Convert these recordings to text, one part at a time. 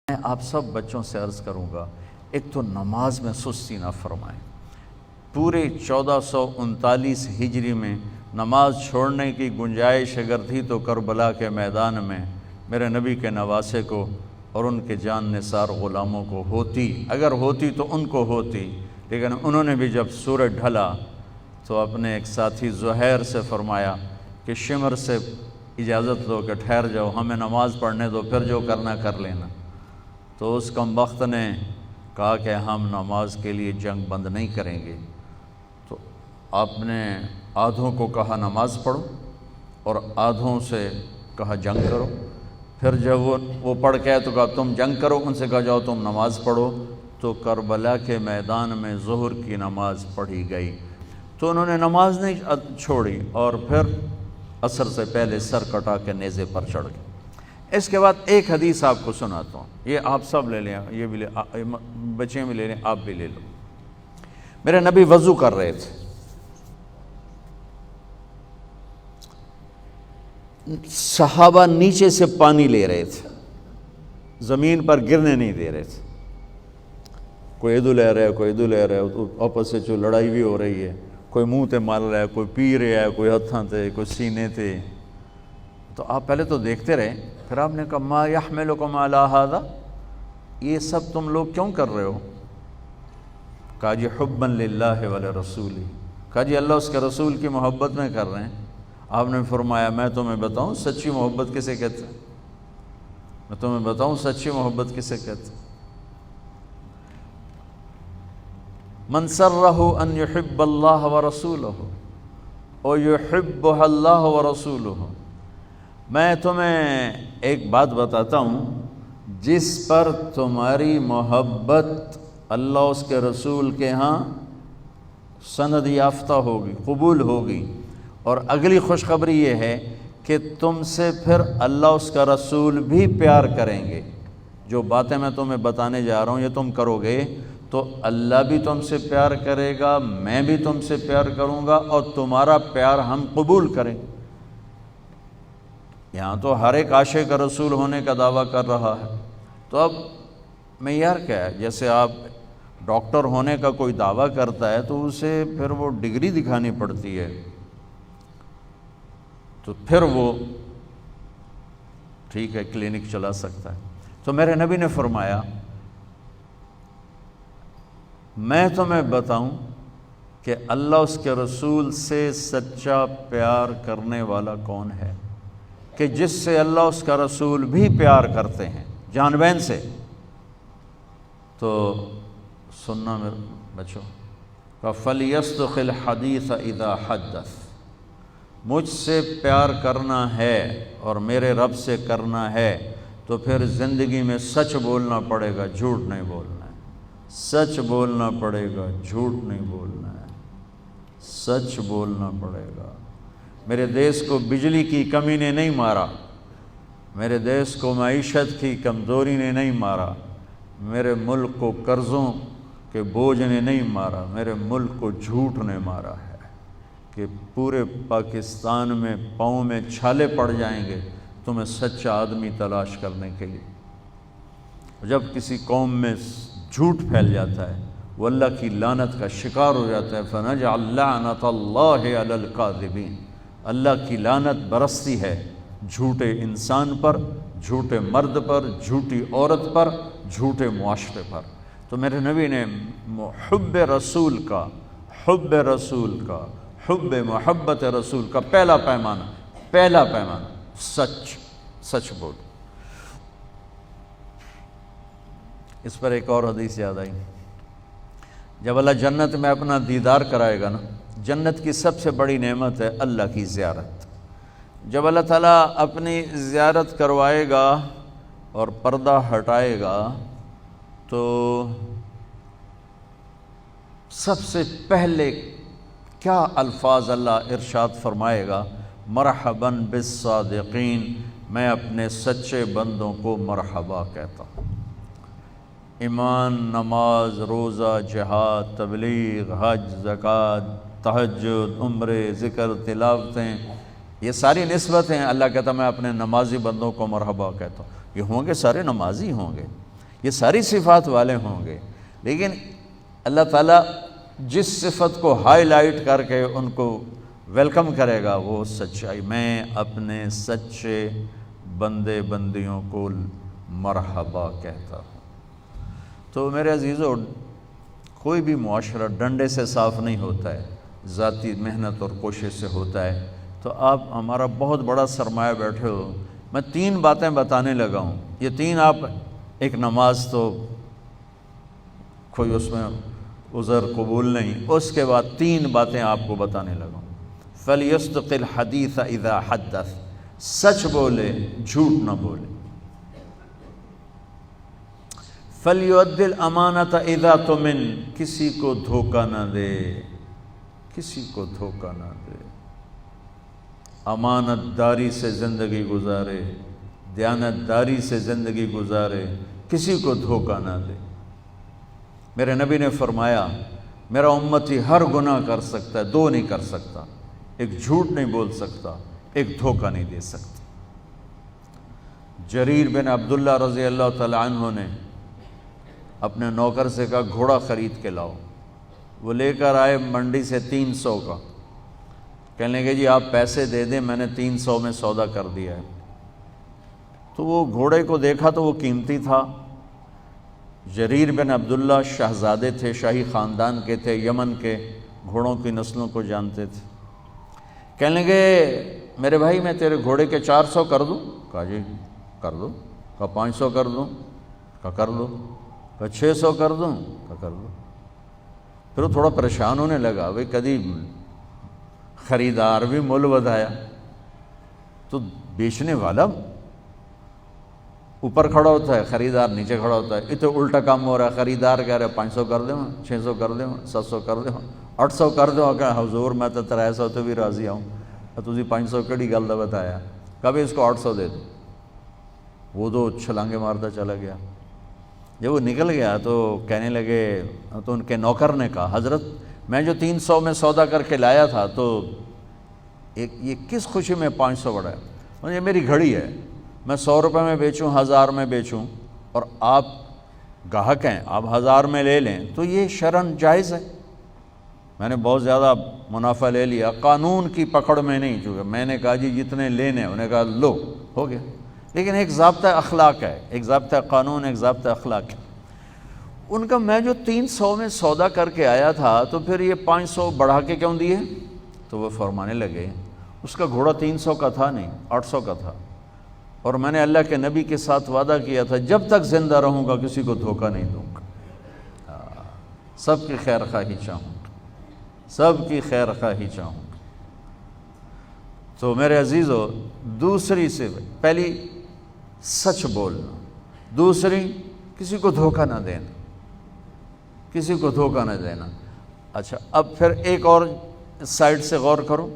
میں آپ سب بچوں سے عرض کروں گا، ایک تو نماز میں سستی نہ فرمائیں۔ پورے 1439 ہجری میں نماز چھوڑنے کی گنجائش اگر تھی تو کربلا کے میدان میں میرے نبی کے نواسے کو اور ان کے جان نثار غلاموں کو ہوتی، اگر ہوتی تو ان کو ہوتی، لیکن انہوں نے بھی جب سورج ڈھلا تو اپنے ایک ساتھی زہیر سے فرمایا کہ شمر سے اجازت لو کہ ٹھہر جاؤ، ہمیں نماز پڑھنے دو، پھر جو کرنا کر لینا۔ تو اس کمبخت نے کہا کہ ہم نماز کے لیے جنگ بند نہیں کریں گے۔ تو آپ نے آدھوں کو کہا نماز پڑھو اور آدھوں سے کہا جنگ کرو۔ پھر جب وہ پڑھ کے تو کہا تم جنگ کرو، ان سے کہا جاؤ تم نماز پڑھو۔ تو کربلا کے میدان میں ظہر کی نماز پڑھی گئی۔ تو انہوں نے نماز نہیں چھوڑی اور پھر عصر سے پہلے سر کٹا کے نیزے پر چڑھ گئے۔ اس کے بعد ایک حدیث آپ کو سناتا ہوں، یہ آپ سب لے لیں، یہ بھی بچے بھی لے لیں، آپ بھی لے لو۔ میرے نبی وضو کر رہے تھے، صحابہ نیچے سے پانی لے رہے تھے، زمین پر گرنے نہیں دے رہے تھے۔ کوئی ادھر لے رہا ہے، کوئی ادھر لے رہا ہے، آپس سے جو لڑائی بھی ہو رہی ہے، کوئی منہ تے مار رہا ہے، کوئی پی رہا ہے، کوئی ہتھاں تے، کوئی سینے تے۔ تو آپ پہلے تو دیکھتے رہے، پھر آپ نے کہا ما یحملکم علی ھذا، یہ سب تم لوگ کیوں کر رہے ہو؟ کہا جی حبا للہ ولرسولہ، کہا جی اللہ اس کے رسول کی محبت میں کر رہے ہیں۔ آپ نے فرمایا میں تمہیں بتاؤں سچی محبت کسے کہتے ہیں؟ میں تمہیں بتاؤں سچی محبت کسے کہتے ہیں؟ من سرہ ان یحب اللہ ورسولہ ویحبہ اللہ ورسولہ۔ میں تمہیں ایک بات بتاتا ہوں، جس پر تمہاری محبت اللہ اس کے رسول کے ہاں سند یافتہ ہوگی، قبول ہوگی، اور اگلی خوشخبری یہ ہے کہ تم سے پھر اللہ اس کا رسول بھی پیار کریں گے۔ جو باتیں میں تمہیں بتانے جا رہا ہوں یہ تم کرو گے تو اللہ بھی تم سے پیار کرے گا، میں بھی تم سے پیار کروں گا، اور تمہارا پیار ہم قبول کریں گے۔ یہاں تو ہر ایک عاشق رسول ہونے کا دعویٰ کر رہا ہے، تو اب معیار کیا ہے؟ جیسے آپ ڈاکٹر ہونے کا کوئی دعویٰ کرتا ہے تو اسے پھر وہ ڈگری دکھانی پڑتی ہے، تو پھر وہ ٹھیک ہے کلینک چلا سکتا ہے۔ تو میرے نبی نے فرمایا میں تمہیں بتاؤں کہ اللہ اس کے رسول سے سچا پیار کرنے والا کون ہے، کہ جس سے اللہ اس کا رسول بھی پیار کرتے ہیں جان بین سے۔ تو سننا میرے بچوں کا فَلْيَصْدُقِ الْحَدِيثَ إِذَا حَدَّثَ، مجھ سے پیار کرنا ہے اور میرے رب سے کرنا ہے تو پھر زندگی میں سچ بولنا پڑے گا، جھوٹ نہیں بولنا ہے۔ سچ بولنا پڑے گا، جھوٹ نہیں بولنا ہے، سچ بولنا پڑے گا۔ میرے دیس کو بجلی کی کمی نے نہیں مارا، میرے دیس کو معیشت کی کمزوری نے نہیں مارا، میرے ملک کو قرضوں کے بوجھ نے نہیں مارا، میرے ملک کو جھوٹ نے مارا ہے کہ پورے پاکستان میں پاؤں میں چھالے پڑ جائیں گے تمہیں سچا آدمی تلاش کرنے کے لیے۔ جب کسی قوم میں جھوٹ پھیل جاتا ہے وہ اللہ کی لعنت کا شکار ہو جاتا ہے، فَنَجْعَلْ لَعْنَةَ اللَّهِ عَلَى الْكَاذِبِينَ، اللہ کی لعنت برستی ہے جھوٹے انسان پر، جھوٹے مرد پر، جھوٹی عورت پر، جھوٹے معاشرے پر۔ تو میرے نبی نے حب رسول کا، حب رسول کا، حب محبت رسول کا پہلا پیمانہ سچ بول۔ اس پر ایک اور حدیث یاد آئی، جب اللہ جنت میں اپنا دیدار کرائے گا نا، جنت کی سب سے بڑی نعمت ہے اللہ کی زیارت۔ جب اللہ تعالیٰ اپنی زیارت کروائے گا اور پردہ ہٹائے گا تو سب سے پہلے کیا الفاظ اللہ ارشاد فرمائے گا؟ مرحباً بالصادقین، میں اپنے سچے بندوں کو مرحبا کہتا ہوں۔ ایمان، نماز، روزہ، جہاد، تبلیغ، حج، زکوٰۃ، تہجد، عمرے، ذکر، تلاوتیں، یہ ساری نسبتیں اللہ کہتا میں اپنے نمازی بندوں کو مرحبا کہتا ہوں۔ یہ ہوں گے سارے نمازی ہوں گے، یہ ساری صفات والے ہوں گے، لیکن اللہ تعالیٰ جس صفت کو ہائی لائٹ کر کے ان کو ویلکم کرے گا وہ سچائی۔ میں اپنے سچے بندے بندیوں کو مرحبا کہتا ہوں۔ تو میرے عزیزو، کوئی بھی معاشرہ ڈنڈے سے صاف نہیں ہوتا ہے، ذاتی محنت اور کوشش سے ہوتا ہے۔ تو آپ ہمارا بہت بڑا سرمایہ بیٹھے ہو، میں 3 باتیں بتانے لگا ہوں، یہ 3 آپ، ایک نماز تو کوئی اس میں عذر قبول نہیں، اس کے بعد 3 باتیں آپ کو بتانے لگا ہوں۔ فَلْيَصْدِقِ الْحَدِيثَ إِذَا حَدَّثَ، سچ بولے جھوٹ نہ بولے۔ فَلْيُؤَدِّ الْأَمَانَةَ إِذَا تُؤْمِنَ، کسی کو دھوکہ نہ دے، کسی کو دھوکہ نہ دے، امانت داری سے زندگی گزارے، دیانت داری سے زندگی گزارے، کسی کو دھوکہ نہ دے۔ میرے نبی نے فرمایا میرا امتی ہر گناہ کر سکتا ہے، 2 نہیں کر سکتا، ایک جھوٹ نہیں بول سکتا، ایک دھوکہ نہیں دے سکتا۔ جریر بن عبداللہ رضی اللہ تعالیٰ عنہ نے اپنے نوکر سے کہا گھوڑا خرید کے لاؤ، وہ لے کر آئے منڈی سے 300 کا، کہنے لگے جی آپ پیسے دے دیں، میں نے 300 میں سودا کر دیا ہے۔ تو وہ گھوڑے کو دیکھا تو وہ قیمتی تھا۔ جریر بن عبداللہ شہزادے تھے، شاہی خاندان کے تھے، یمن کے گھوڑوں کی نسلوں کو جانتے تھے۔ کہنے لگے میرے بھائی میں تیرے گھوڑے کے 400 کر دوں؟ کہا جی کر دو۔ کہا 500 کر دوں؟ کہا کر دو۔ کہا 600 کر دوں؟ کہا کر دو۔ پھر وہ تھوڑا پریشان ہونے لگا، بھئی کدی خریدار بھی مول ودایا، تو بیچنے والا اوپر کھڑا ہوتا ہے، خریدار نیچے کھڑا ہوتا ہے، یہ تو الٹا کام ہو رہا ہے۔ خریدار کہہ رہے 500 کر دیں، 600 کر دیں، 700 کر دیں، 800 کر دو۔ کہ حضور میں تو 300 تو بھی راضی ہوں، تسی 500 کڑی گل دا بتایا، کبھی اس کو 800 دے دو۔ وہ تو چھلانگے مارتا چلا گیا۔ جب وہ نکل گیا تو کہنے لگے، تو ان کے نوکر نے کہا حضرت میں جو 300 میں سودا کر کے لایا تھا تو یہ کس خوشی میں 500 بڑھا ہے؟ یہ میری گھڑی ہے، میں 100 روپے میں بیچوں، 1000 میں بیچوں، اور آپ گاہک ہیں، آپ 1000 میں لے لیں تو یہ شرعاً جائز ہے۔ میں نے بہت زیادہ منافع لے لیا، قانون کی پکڑ میں نہیں، چونکہ میں نے کہا جی جتنے لینے، انہوں نے کہا لو، ہو گیا۔ لیکن ایک ضابطہ اخلاق ہے، ایک ضابطہ قانون، ایک ضابطہ اخلاق ہے۔ ان کا میں جو 300 میں سودا کر کے آیا تھا تو پھر یہ 500 بڑھا کے کیوں دیے؟ تو وہ فرمانے لگے اس کا گھوڑا 300 کا تھا نہیں، 800 کا تھا، اور میں نے اللہ کے نبی کے ساتھ وعدہ کیا تھا جب تک زندہ رہوں گا کسی کو دھوکہ نہیں دوں گا، سب کی خیر خواہی چاہوں گا، سب کی خیر خواہی چاہوں گا۔ تو میرے عزیزو، دوسری سے پہلی سچ بولنا، دوسری کسی کو دھوکہ نہ دینا، کسی کو دھوکہ نہ دینا۔ اچھا اب پھر ایک اور سائڈ سے غور کرو،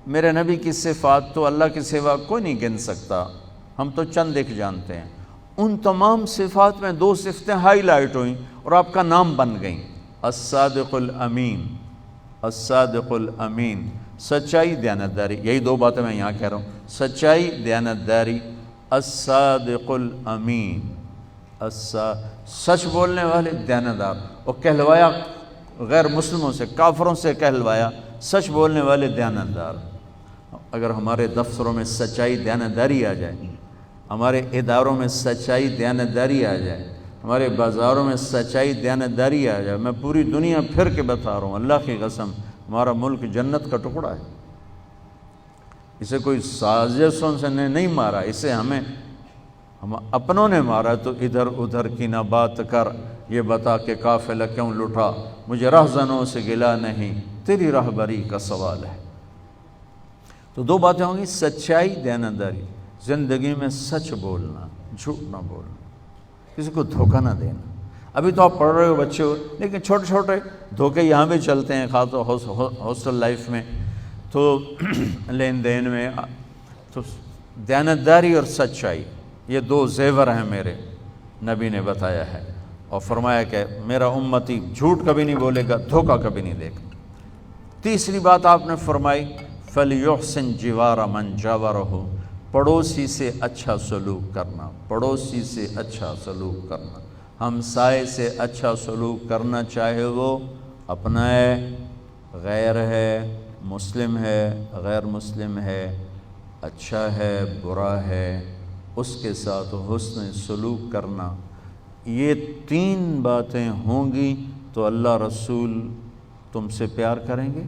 میرے نبی کی صفات تو اللہ کے سوا کوئی نہیں گن سکتا، ہم تو چند ایک جانتے ہیں۔ ان تمام صفات میں 2 صفتیں ہائی لائٹ ہوئیں اور آپ کا نام بن گئیں، الصادق الامین، الصادق الامین، سچائی، دیانتداری۔ یہی 2 باتیں میں یہاں کہہ رہا ہوں، سچائی، دیانتداری، الصادق الامین، سچ بولنے والے، دیانتدار۔ اور کہلوایا غیر مسلموں سے، کافروں سے کہلوایا سچ بولنے والے، دیانتدار۔ اگر ہمارے دفتروں میں سچائی، دیانتداری آ جائے، ہمارے اداروں میں سچائی، دیانتداری آ جائے، ہمارے بازاروں میں سچائی، دیانتداری آ جائے، میں پوری دنیا پھر کے بتا رہا ہوں، اللہ کی قسم ہمارا ملک جنت کا ٹکڑا ہے۔ اسے کوئی سازشوں سے نہیں مارا، اسے ہم اپنوں نے مارا۔ تو ادھر ادھر کی نہ بات کر، یہ بتا کہ قافلہ کیوں لٹا، مجھے رہزنوں سے گلا نہیں، تیری راہبری کا سوال ہے۔ تو 2 باتیں ہوں گی، سچائی، دیانتداری، زندگی میں سچ بولنا، جھوٹ نہ بولنا، کسی کو دھوکہ نہ دینا۔ ابھی تو آپ پڑھ رہے ہو بچے ہو، لیکن چھوٹے چھوٹے دھوکے یہاں بھی چلتے ہیں، خاص طور ہاسٹل لائف میں، تو لین دین میں۔ تو دیانتداری اور سچائی یہ 2 زیور ہیں میرے نبی نے بتایا ہے، اور فرمایا کہ میرا امتی جھوٹ کبھی نہیں بولے گا، دھوکہ کبھی نہیں دے گا۔ تیسری بات آپ نے فرمائی فَلْيُحْسِنْ جِوَارَ مَنْ جَاوَرَهُ، پڑوسی سے اچھا سلوک کرنا، پڑوسی سے اچھا سلوک کرنا، ہمسائے سے اچھا سلوک کرنا، چاہے وہ اپنا ہے، غیر ہے، مسلم ہے، غیر مسلم ہے، اچھا ہے، برا ہے، اس کے ساتھ حسن سلوک کرنا۔ یہ 3 باتیں ہوں گی تو اللہ رسول تم سے پیار کریں گے،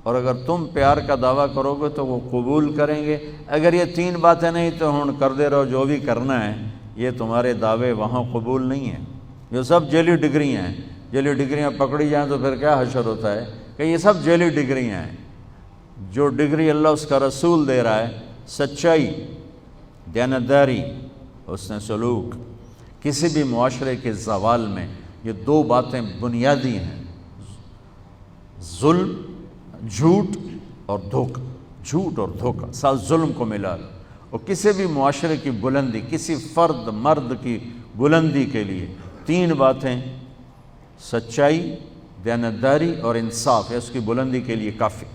اور اگر تم پیار کا دعویٰ کرو گے تو وہ قبول کریں گے۔ اگر یہ 3 باتیں نہیں تو ہن کر دے رہو جو بھی کرنا ہے، یہ تمہارے دعوے وہاں قبول نہیں ہیں۔ یہ سب جعلی ڈگریاں ہیں، جعلی ڈگریاں پکڑی جائیں تو پھر کیا حشر ہوتا ہے کہ یہ سب جعلی ڈگریاں ہیں۔ جو ڈگری اللہ اس کا رسول دے رہا ہے، سچائی، دیانتداری، حسن سلوک، کسی بھی معاشرے کے زوال میں یہ 2 باتیں بنیادی ہیں، ظلم، جھوٹ اور دھوکہ، جھوٹ اور دھوکہ، ساتھ ظلم کو ملا لو۔ اور کسی بھی معاشرے کی بلندی، کسی فرد مرد کی بلندی کے لیے 3 باتیں، سچائی، دیانتداری اور انصاف، ہے اس کی بلندی کے لیے کافی۔